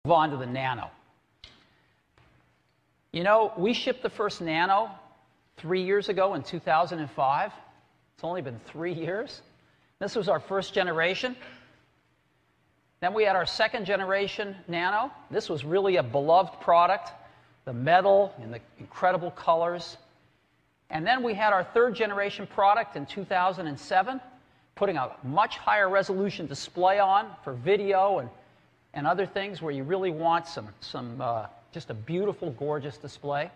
Move on to the Nano. You know, we shipped the first Nano 3 years ago in 2005. It's only been 3 years. This was our first generation. Then we had our second generation Nano. This was really a beloved product, the metal and the incredible colors. And then we had our third generation product in 2007, putting a much higher resolution display on for video and other things where you really want just a beautiful, gorgeous display.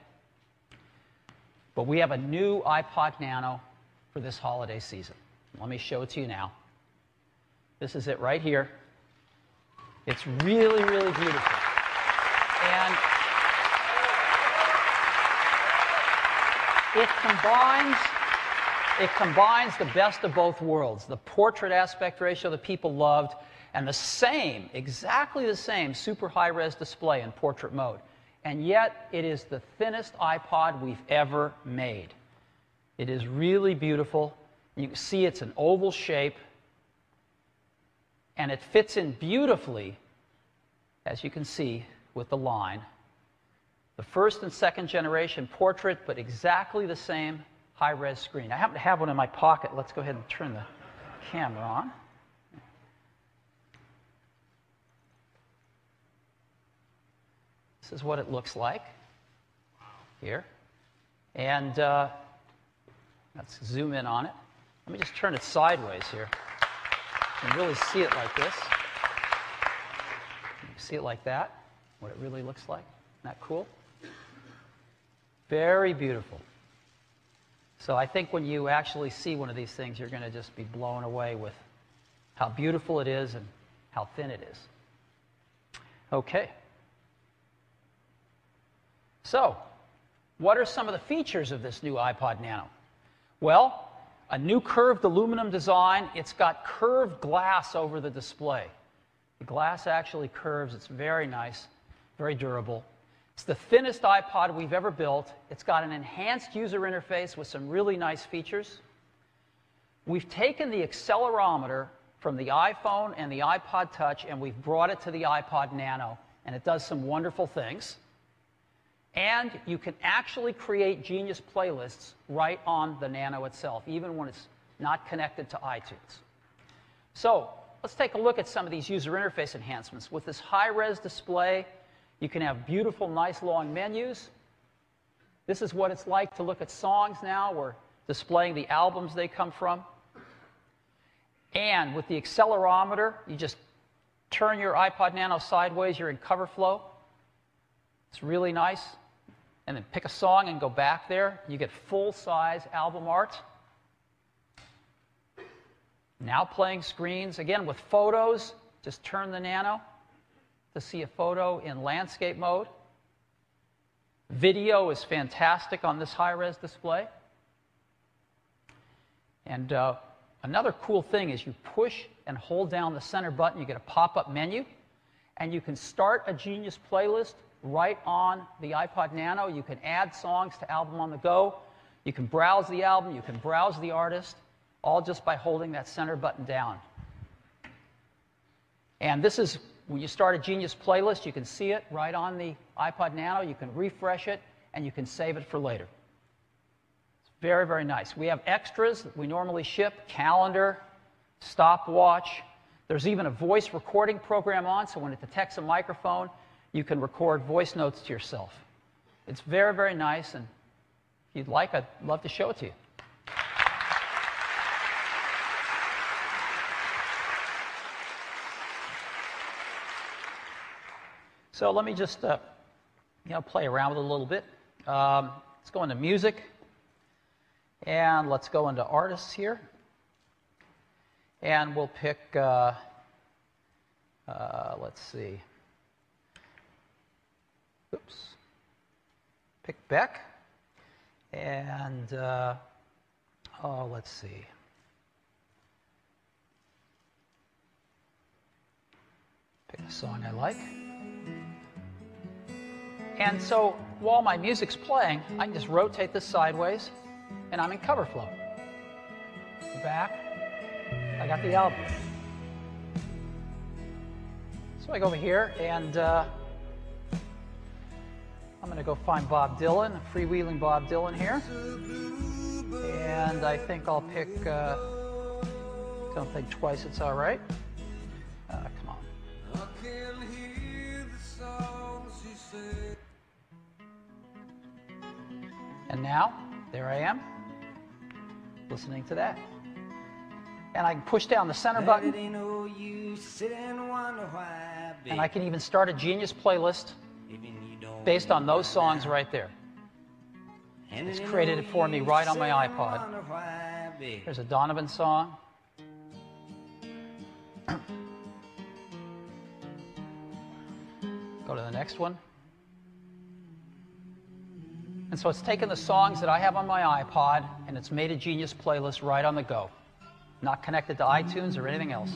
But we have a new iPod Nano for this holiday season. Let me show it to you now. This is it right here. It's really, really beautiful. And it combines the best of both worlds, the portrait aspect ratio that people loved, and the same, exactly the same, super high-res display in portrait mode. And yet, it is the thinnest iPod we've ever made. It is really beautiful. You can see it's an oval shape, and it fits in beautifully, as you can see, with the line. The first and second generation portrait, but exactly the same high-res screen. I happen to have one in my pocket. Let's go ahead and turn the camera on. This is what it looks like here. And let's zoom in on it. Let me just turn it sideways here. You can really see it like this. You can see it like that, what it really looks like. Isn't that cool? Very beautiful. So I think when you actually see one of these things, you're going to just be blown away with how beautiful it is and how thin it is. Okay. So, what are some of the features of this new iPod Nano? Well, a new curved aluminum design. It's got curved glass over the display. The glass actually curves. It's very nice, very durable. It's the thinnest iPod we've ever built. It's got an enhanced user interface with some really nice features. We've taken the accelerometer from the iPhone and the iPod Touch, and we've brought it to the iPod Nano, and it does some wonderful things. And you can actually create Genius playlists right on the Nano itself, even when it's not connected to iTunes. So let's take a look at some of these user interface enhancements. With this high-res display, you can have beautiful, nice, long menus. This is what it's like to look at songs now. We're displaying the albums they come from. And with the accelerometer, you just turn your iPod Nano sideways. You're in cover flow. It's really nice. And then pick a song and go back there. You get full-size album art. Now playing screens. Again, with photos, just turn the Nano to see a photo in landscape mode. Video is fantastic on this high-res display. And another cool thing is you push and hold down the center button. You get a pop-up menu. And you can start a Genius playlist right on the iPod Nano. You can add songs to Album on the Go. You can browse the album. You can browse the artist, all just by holding that center button down. And this is, when you start a Genius playlist, you can see it right on the iPod Nano. You can refresh it, and you can save it for later. It's very, very nice. We have extras that we normally ship: calendar, stopwatch. There's even a voice recording program on, so when it detects a microphone, you can record voice notes to yourself. It's very, very nice, and if you'd like, I'd love to show it to you. So let me just play around with it a little bit. Let's go into music, and let's go into artists here. And we'll pick, let's see. Oops. Pick Beck. And, let's see. Pick a song I like. And so while my music's playing, I can just rotate this sideways, and I'm in cover flow. Back, I got the album. It's So I go over here and I'm going to go find Bob Dylan, freewheeling Bob Dylan here. And I think I'll pick, don't think twice, it's all right. Come on. And now, there I am, listening to that. And I can push down the center button. And I can even start a Genius playlist based on those songs right there. It's created it for me right on my iPod. There's a Donovan song. Go to the next one. And so it's taken the songs that I have on my iPod and it's made a Genius playlist right on the go. Not connected to iTunes or anything else.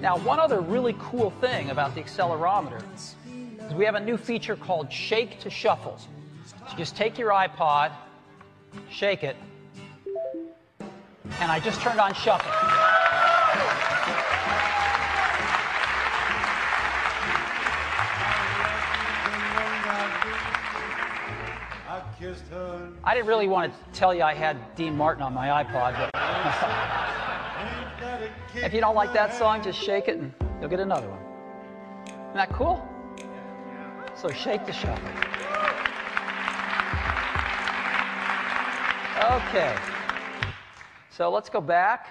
Now, one other really cool thing about the accelerometer is we have a new feature called Shake to Shuffle. So just take your iPod, shake it, and I just turned on Shuffle. I didn't really want to tell you I had Dean Martin on my iPod, but if you don't like that song, just shake it and you'll get another one. Isn't that cool? So Shake to Shuffle. Okay. So let's go back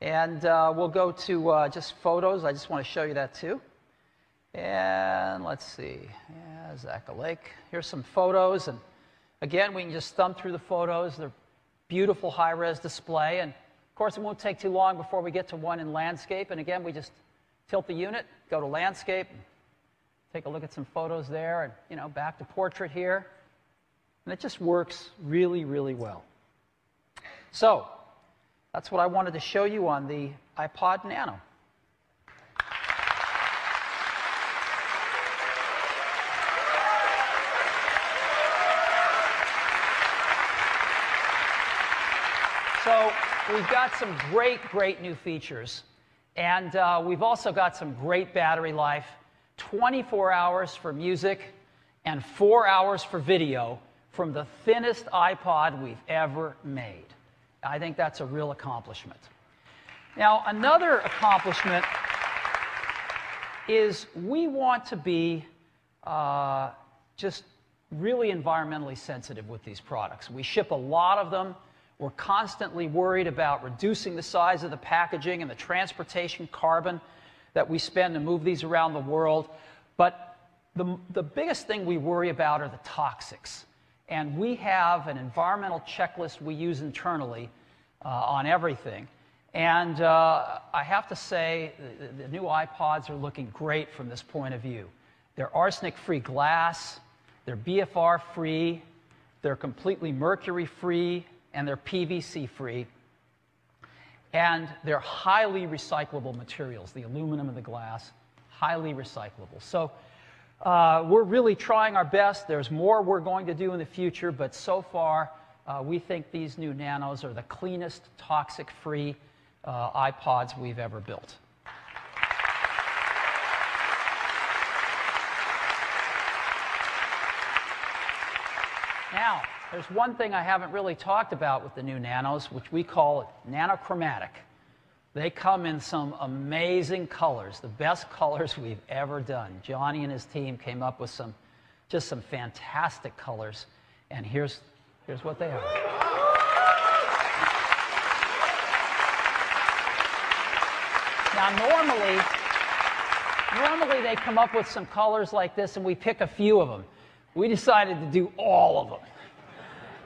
and we'll go to just photos. I just want to show you that too. And let's see. Yeah, Zaka Lake. Here's some photos. And again, we can just thumb through the photos. They're beautiful high-res display. And of course, it won't take too long before we get to one in landscape. And again, we just tilt the unit, go to landscape, take a look at some photos there, and you know, back to portrait here. And it just works really, really well. So that's what I wanted to show you on the iPod Nano. So we've got some great new features. And we've also got some great battery life. 24 hours for music and 4 hours for video from the thinnest iPod we've ever made. I think that's a real accomplishment. Now, another accomplishment is we want to be just really environmentally sensitive with these products. We ship a lot of them. We're constantly worried about reducing the size of the packaging and the transportation carbon that we spend to move these around the world. But the biggest thing we worry about are the toxics. And we have an environmental checklist we use internally on everything. And I have to say, the new iPods are looking great from this point of view. They're arsenic-free glass, they're BFR-free, they're completely mercury-free, and they're PVC-free. And they're highly recyclable materials, the aluminum and the glass, highly recyclable. So we're really trying our best. There's more we're going to do in the future, but so far we think these new Nanos are the cleanest, toxic-free iPods we've ever built. Now, there's one thing I haven't really talked about with the new Nanos, which we call nanochromatic. They come in some amazing colors, the best colors we've ever done. Johnny and his team came up with just some fantastic colors, and here's what they are. Now, normally they come up with some colors like this, and we pick a few of them. We decided to do all of them.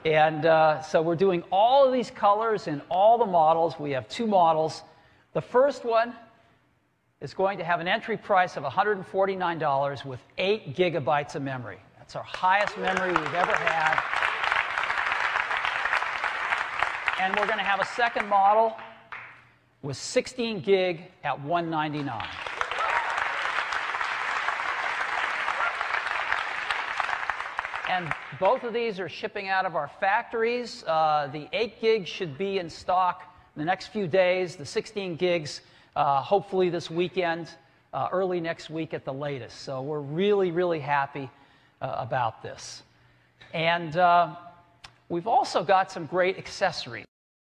And so we're doing all of these colors in all the models. We have 2 models. The first one is going to have an entry price of $149 with 8 gigabytes of memory. That's our highest memory we've ever had. And we're going to have a second model with 16 gig at $199. And both of these are shipping out of our factories. The 8 gig should be in stock in the next few days, the 16 gigs, hopefully this weekend, early next week at the latest. So we're really, really happy about this. And we've also got some great accessories.